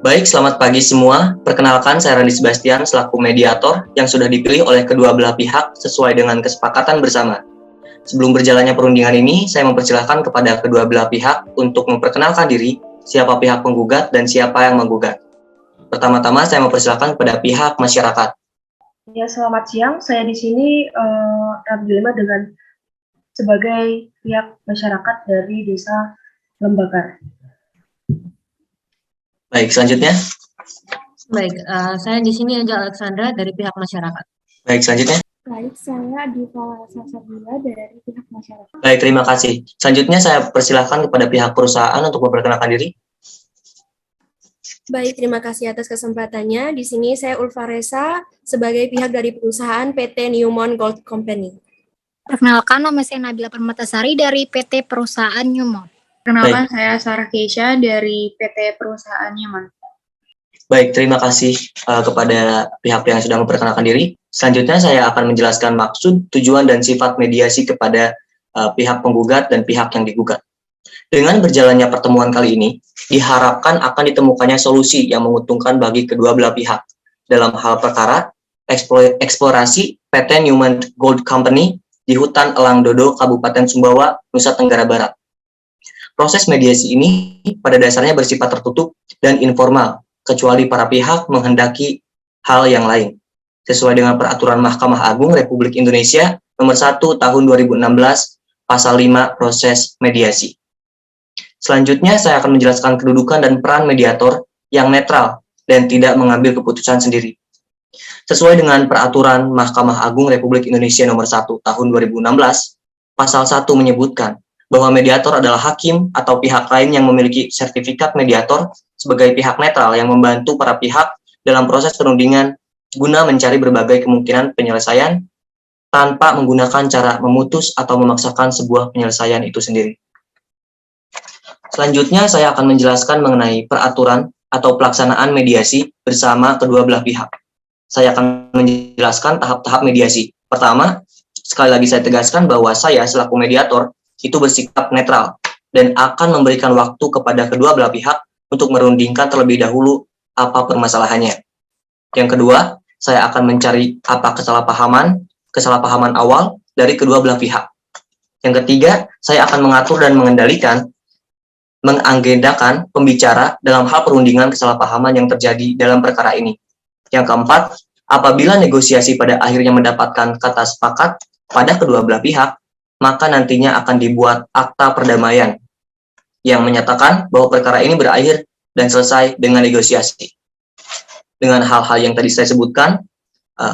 Baik, selamat pagi semua. Perkenalkan, saya Randy Sebastian selaku mediator yang sudah dipilih oleh kedua belah pihak sesuai dengan kesepakatan bersama. Sebelum berjalannya perundingan ini, saya mempersilahkan kepada kedua belah pihak untuk memperkenalkan diri, siapa pihak penggugat dan siapa yang menggugat. Pertama-tama, saya mempersilahkan kepada pihak masyarakat. Ya, selamat siang. Saya di sini Abdulima dengan sebagai pihak masyarakat dari Desa Lembagar. Baik, selanjutnya. Baik, saya di sini Angel Alexandra dari pihak masyarakat. Baik, selanjutnya. Baik, saya Diva Sasabila dari pihak masyarakat. Baik, terima kasih. Selanjutnya saya persilahkan kepada pihak perusahaan untuk memperkenalkan diri. Baik, terima kasih atas kesempatannya. Di sini saya Ulfa Resa sebagai pihak dari perusahaan PT Newmont Gold Company. Perkenalkan, nama saya Nabila Permatasari dari PT Perusahaan Newmont. Perkenalkan, saya Sarah Keisha dari PT Perusahaan Newmont. Baik, terima kasih kepada pihak yang sudah memperkenalkan diri. Selanjutnya saya akan menjelaskan maksud, tujuan, dan sifat mediasi kepada pihak penggugat dan pihak yang digugat. Dengan berjalannya pertemuan kali ini, diharapkan akan ditemukannya solusi yang menguntungkan bagi kedua belah pihak dalam hal perkara eksplorasi PT Newmont Gold Company di hutan Elang Dodo, Kabupaten Sumbawa, Nusa Tenggara Barat. Proses mediasi ini pada dasarnya bersifat tertutup dan informal, kecuali para pihak menghendaki hal yang lain, sesuai dengan Peraturan Mahkamah Agung Republik Indonesia Nomor 1 Tahun 2016, Pasal 5 Proses Mediasi. Selanjutnya, saya akan menjelaskan kedudukan dan peran mediator yang netral dan tidak mengambil keputusan sendiri. Sesuai dengan Peraturan Mahkamah Agung Republik Indonesia Nomor 1 Tahun 2016, Pasal 1 menyebutkan bahwa mediator adalah hakim atau pihak lain yang memiliki sertifikat mediator sebagai pihak netral yang membantu para pihak dalam proses perundingan guna mencari berbagai kemungkinan penyelesaian tanpa menggunakan cara memutus atau memaksakan sebuah penyelesaian itu sendiri. Selanjutnya, saya akan menjelaskan mengenai peraturan atau pelaksanaan mediasi bersama kedua belah pihak. Saya akan menjelaskan tahap-tahap mediasi. Pertama, sekali lagi saya tegaskan bahwa saya selaku mediator itu bersikap netral dan akan memberikan waktu kepada kedua belah pihak untuk merundingkan terlebih dahulu apa permasalahannya. Yang kedua, saya akan mencari apa kesalahpahaman awal dari kedua belah pihak. Yang ketiga, saya akan mengatur dan mengagendakan pembicara dalam hal perundingan kesalahpahaman yang terjadi dalam perkara ini. Yang keempat, apabila negosiasi pada akhirnya mendapatkan kata sepakat pada kedua belah pihak, maka nantinya akan dibuat akta perdamaian yang menyatakan bahwa perkara ini berakhir dan selesai dengan negosiasi. Dengan hal-hal yang tadi saya sebutkan,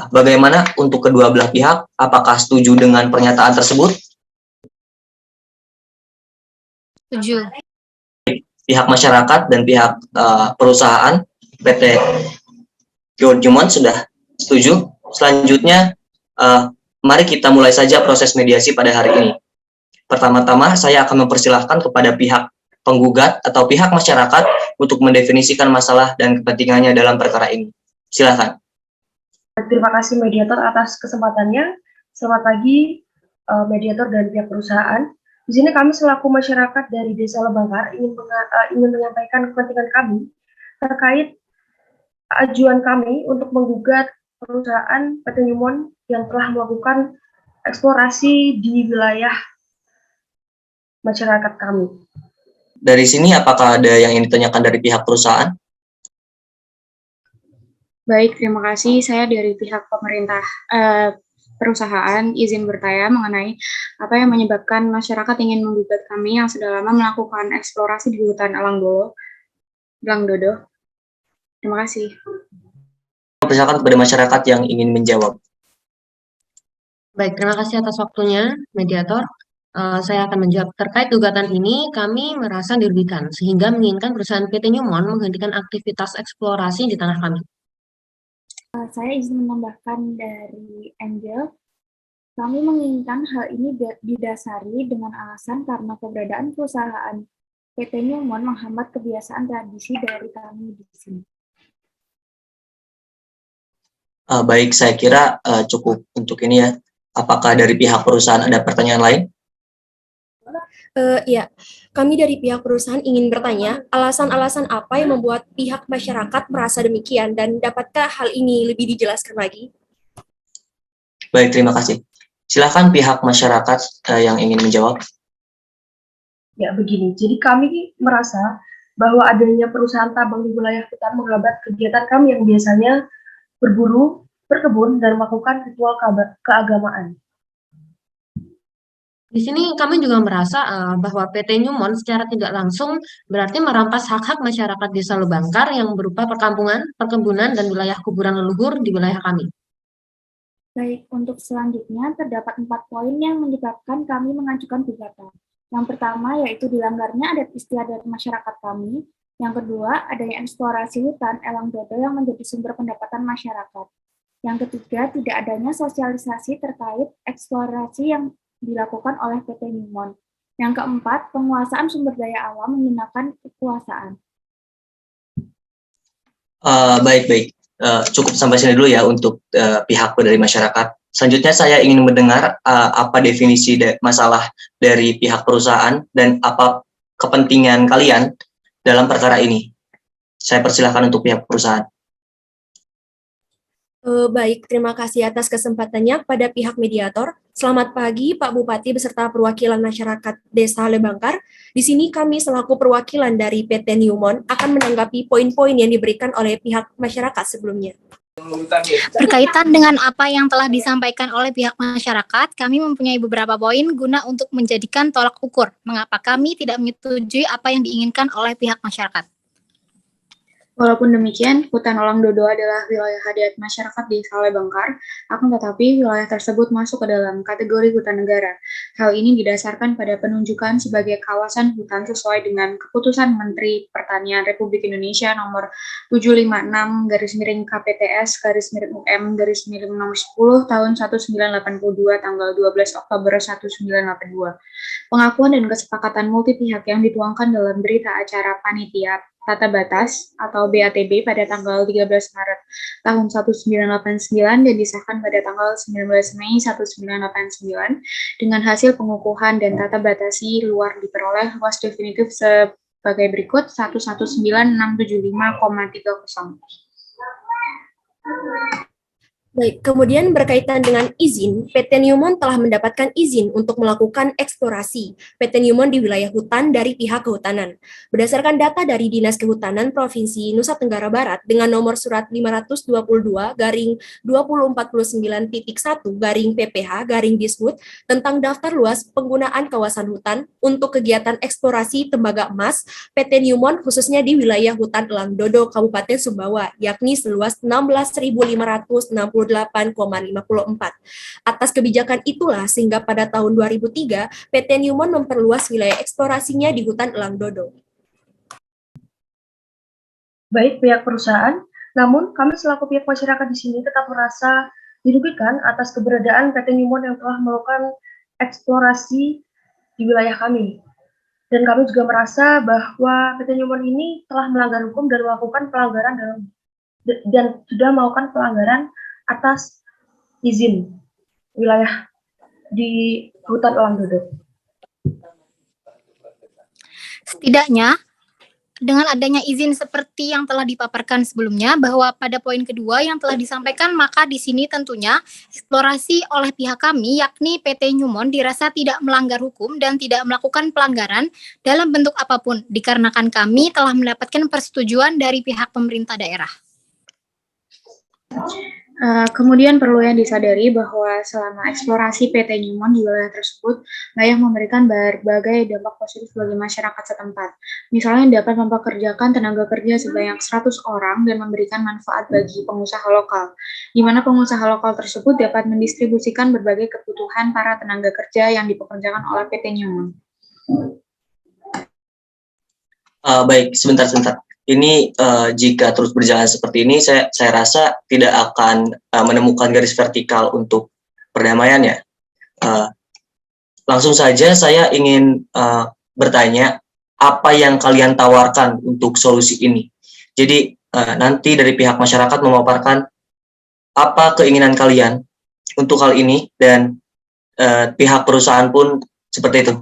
bagaimana untuk kedua belah pihak? Apakah setuju dengan pernyataan tersebut? Setuju. Pihak masyarakat dan pihak perusahaan PT Newmont sudah setuju. Selanjutnya, mari kita mulai saja proses mediasi pada hari ini. Pertama-tama, saya akan mempersilahkan kepada pihak penggugat atau pihak masyarakat untuk mendefinisikan masalah dan kepentingannya dalam perkara ini. Silakan. Terima kasih mediator atas kesempatannya. Selamat pagi mediator dan pihak perusahaan. Di sini kami selaku masyarakat dari Desa Lembagar ingin menyampaikan kepentingan kami terkait ajuan kami untuk menggugat perusahaan PT Newmont yang telah melakukan eksplorasi di wilayah masyarakat kami. Dari sini, apakah ada yang ingin ditanyakan dari pihak perusahaan? Baik, terima kasih. Saya dari pihak pemerintah perusahaan izin bertanya mengenai apa yang menyebabkan masyarakat ingin menggugat kami yang sudah lama melakukan eksplorasi di hutan Elang Dodo. Terima kasih. Persilakan kepada masyarakat yang ingin menjawab. Baik, terima kasih atas waktunya, mediator. Saya akan menjawab terkait gugatan ini. Kami merasa dirugikan sehingga menginginkan perusahaan PT Newmont menghentikan aktivitas eksplorasi di tanah kami. Saya izin menambahkan dari Angel. Kami menginginkan hal ini didasari dengan alasan karena keberadaan perusahaan PT Newmont menghambat kebiasaan tradisi dari kami di sini. Baik, saya kira cukup untuk ini ya. Apakah dari pihak perusahaan ada pertanyaan lain? Ya, kami dari pihak perusahaan ingin bertanya, alasan-alasan apa yang membuat pihak masyarakat merasa demikian dan dapatkah hal ini lebih dijelaskan lagi? Baik, terima kasih. Silakan pihak masyarakat yang ingin menjawab. Ya, begini. Jadi kami merasa bahwa adanya perusahaan tambang di wilayah hutan menghambat kegiatan kami yang biasanya berburu, berkebun, dan melakukan ritual keagamaan. Di sini kami juga merasa bahwa PT Newmont secara tidak langsung berarti merampas hak-hak masyarakat Desa Lubangkar yang berupa perkampungan, perkebunan, dan wilayah kuburan leluhur di wilayah kami. Baik, untuk selanjutnya terdapat 4 poin yang menyebabkan kami mengajukan gugatan. Yang pertama yaitu dilanggarnya adat istiadat masyarakat kami. Yang kedua, adanya eksplorasi hutan elang dodo yang menjadi sumber pendapatan masyarakat. Yang ketiga, tidak adanya sosialisasi terkait eksplorasi yang dilakukan oleh PT Newmont. Yang keempat, penguasaan sumber daya alam menggunakan kekuasaan. Baik. Cukup sampai sini dulu ya untuk pihak dari masyarakat. Selanjutnya saya ingin mendengar apa definisi masalah dari pihak perusahaan dan apa kepentingan kalian dalam perkara ini. Saya persilahkan untuk pihak perusahaan. Baik, terima kasih atas kesempatannya kepada pihak mediator. Selamat pagi Pak Bupati beserta perwakilan masyarakat Desa Lebangkar. Di sini kami selaku perwakilan dari PT Newmont akan menanggapi poin-poin yang diberikan oleh pihak masyarakat sebelumnya. Berkaitan dengan apa yang telah disampaikan oleh pihak masyarakat, kami mempunyai beberapa poin guna untuk menjadikan tolak ukur mengapa kami tidak menyetujui apa yang diinginkan oleh pihak masyarakat. Walaupun demikian, hutan elang dodo adalah wilayah adat masyarakat di Desa Lebangkar, akan tetapi wilayah tersebut masuk ke dalam kategori hutan negara. Hal ini didasarkan pada penunjukan sebagai kawasan hutan sesuai dengan Keputusan Menteri Pertanian Republik Indonesia nomor 756/KPTS/UM nomor 10 tahun 1982 tanggal 12 Oktober 1982. Pengakuan dan kesepakatan multi pihak yang dituangkan dalam berita acara panitia Tata Batas atau BATB pada tanggal 13 Maret tahun 1989 dan disahkan pada tanggal 19 Mei 1989 dengan hasil pengukuhan dan tata batasi luar diperoleh luas definitif sebagai berikut 119.675,30. Baik, kemudian berkaitan dengan izin, PT Newmont telah mendapatkan izin untuk melakukan eksplorasi PT Newmont di wilayah hutan dari pihak kehutanan. Berdasarkan data dari Dinas Kehutanan Provinsi Nusa Tenggara Barat dengan nomor surat 522/2049.1/PPH/Disbud tentang daftar luas penggunaan kawasan hutan untuk kegiatan eksplorasi tembaga emas PT Newmont khususnya di wilayah hutan Elang Dodo Kabupaten Sumbawa, yakni seluas 16.568,54. Atas kebijakan itulah sehingga pada tahun 2003 PT Newmont memperluas wilayah eksplorasinya di hutan Elang Dodo. Baik pihak perusahaan, namun kami selaku pihak masyarakat di sini tetap merasa dirugikan atas keberadaan PT Newmont yang telah melakukan eksplorasi di wilayah kami. Dan kami juga merasa bahwa PT Newmont ini telah melanggar hukum dan melakukan pelanggaran dan sudah melakukan pelanggaran atas izin wilayah di hutan Elang Dodo. Setidaknya, dengan adanya izin seperti yang telah dipaparkan sebelumnya, bahwa pada poin kedua yang telah disampaikan, maka di sini tentunya eksplorasi oleh pihak kami, yakni PT Newmont, dirasa tidak melanggar hukum dan tidak melakukan pelanggaran dalam bentuk apapun, dikarenakan kami telah mendapatkan persetujuan dari pihak pemerintah daerah. Kemudian perlu yang disadari bahwa selama eksplorasi PT Newmont di wilayah tersebut layak memberikan berbagai dampak positif bagi masyarakat setempat. Misalnya dapat mempekerjakan tenaga kerja sebanyak 100 orang dan memberikan manfaat bagi pengusaha lokal, di mana pengusaha lokal tersebut dapat mendistribusikan berbagai kebutuhan para tenaga kerja yang dipekerjakan oleh PT Newmont. Baik, sebentar. Ini jika terus berjalan seperti ini, saya rasa tidak akan menemukan garis vertikal untuk perdamaian ya. Langsung saja saya ingin bertanya, apa yang kalian tawarkan untuk solusi ini? Jadi nanti dari pihak masyarakat memaparkan apa keinginan kalian untuk hal ini dan pihak perusahaan pun seperti itu.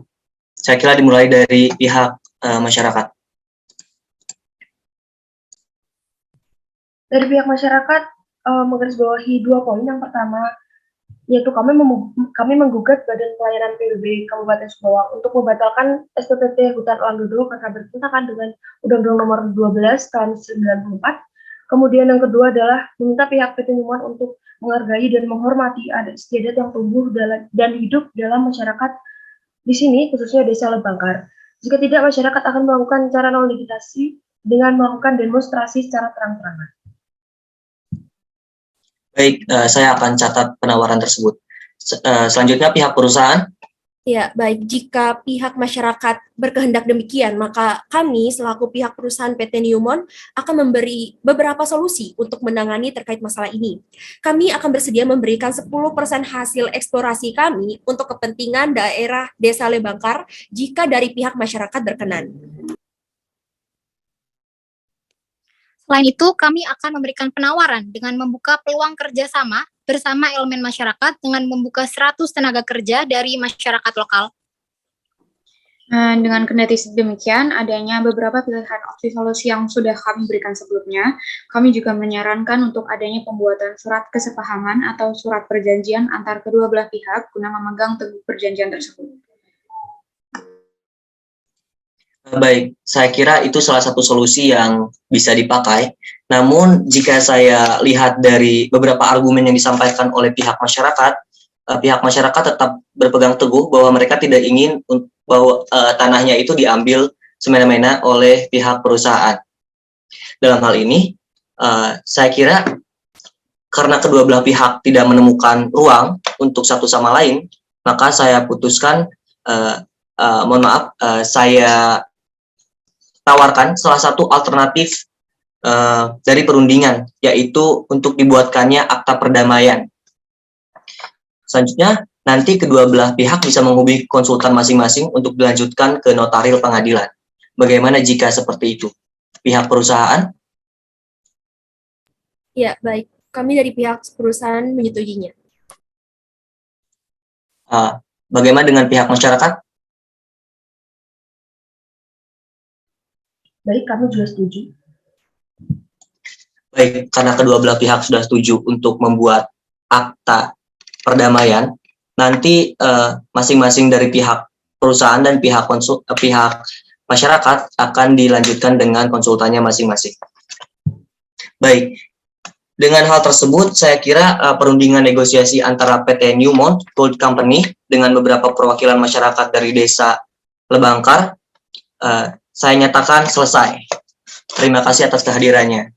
Saya kira dimulai dari pihak masyarakat. Dari pihak masyarakat menggarisbawahi 2 poin. Yang pertama, yaitu kami menggugat Badan Pelayanan PBB Kabupaten Sumbawa untuk membatalkan SPPT Hutan Langgedo karena bertentangan dengan Undang-Undang Nomor 12 Tahun 94. Kemudian yang kedua adalah meminta pihak PT Newmont untuk menghargai dan menghormati adat istiadat yang tumbuh dan hidup dalam masyarakat di sini, khususnya Desa Lebangkar. Jika tidak, masyarakat akan melakukan cara non legislasi dengan melakukan demonstrasi secara terang-terangan. Baik, saya akan catat penawaran tersebut. Selanjutnya pihak perusahaan. Ya, baik. Jika pihak masyarakat berkehendak demikian, maka kami selaku pihak perusahaan PT Newmont akan memberi beberapa solusi untuk menangani terkait masalah ini. Kami akan bersedia memberikan 10% hasil eksplorasi kami untuk kepentingan daerah Desa Lebangkar jika dari pihak masyarakat berkenan. Selain itu, kami akan memberikan penawaran dengan membuka peluang kerjasama bersama elemen masyarakat dengan membuka 100 tenaga kerja dari masyarakat lokal. Dengan kendati demikian, adanya beberapa pilihan opsi solusi yang sudah kami berikan sebelumnya, kami juga menyarankan untuk adanya pembuatan surat kesepahaman atau surat perjanjian antar kedua belah pihak guna memegang teguh perjanjian tersebut. Baik, saya kira itu salah satu solusi yang bisa dipakai. Namun, jika saya lihat dari beberapa argumen yang disampaikan oleh pihak masyarakat tetap berpegang teguh bahwa mereka tidak ingin bahwa tanahnya itu diambil semena-mena oleh pihak perusahaan. Dalam hal ini, saya kira karena kedua belah pihak tidak menemukan ruang untuk satu sama lain, maka saya putuskan, saya tawarkan salah satu alternatif dari perundingan, yaitu untuk dibuatkannya akta perdamaian. Selanjutnya, nanti kedua belah pihak bisa menghubungi konsultan masing-masing untuk dilanjutkan ke notaril pengadilan. Bagaimana jika seperti itu? Pihak perusahaan? Ya, baik. Kami dari pihak perusahaan menyetujuinya. Bagaimana dengan pihak masyarakat? Baik, kami juga setuju. Baik, karena kedua belah pihak sudah setuju untuk membuat akta perdamaian, nanti masing-masing dari pihak perusahaan dan pihak masyarakat akan dilanjutkan dengan konsultannya masing-masing. Baik, dengan hal tersebut saya kira perundingan negosiasi antara PT Newmont Gold Company dengan beberapa perwakilan masyarakat dari Desa Lebangkar saya nyatakan selesai. Terima kasih atas kehadirannya.